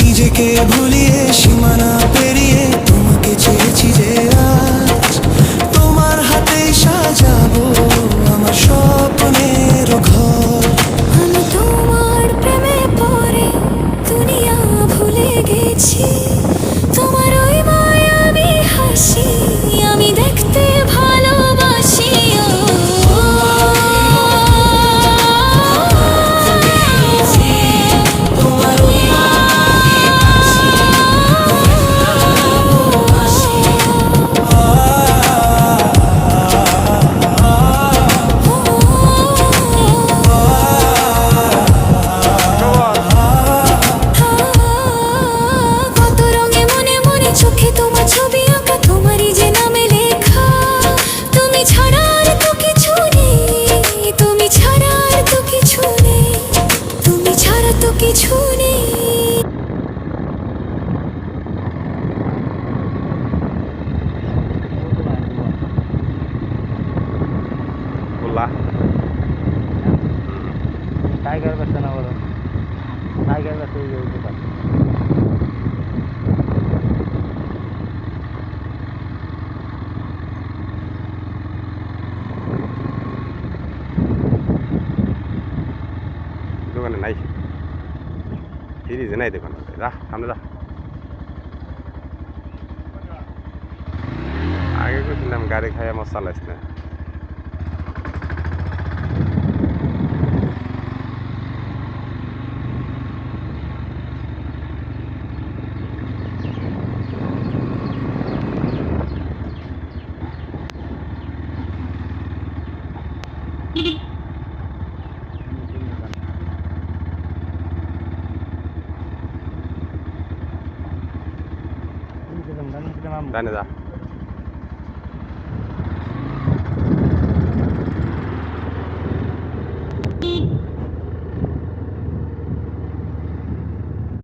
নিজেকে ভুলিয়ে সীমানা পেরিয়ে তোমাকে চেয়েছি যে আজ তোমার হাতেই সাজাবো আমার স্বপ্নের ঘর। আমি তোমার প্রেমে পড়ে দুনিয়া ভুলে গেছি, তোমার ওই মায়াবী হাসি আমি দেখতে ভালোবাসি। তোমার ওই মায়াবী হাসি কত রঙে মনে মনে চোখে তোমার ছবি আঁকা, তোমারই যে নামে লেখা। তুমি ছাড়া আর তো কিছু নেই, তুমি ছাড়া আর তো কিছু নেই, তুমি ছাড়া তো কিছু নেই। বললা টাইগার ব্যস্ত না বলো, টাইগার ব্যস্ত দোকানে নাই, ফ্রিজে নাই দোকানে, যা সামনে যা। আগে গেছিলাম গাড়ি খাই আমার চালাইস না। ডানে যা।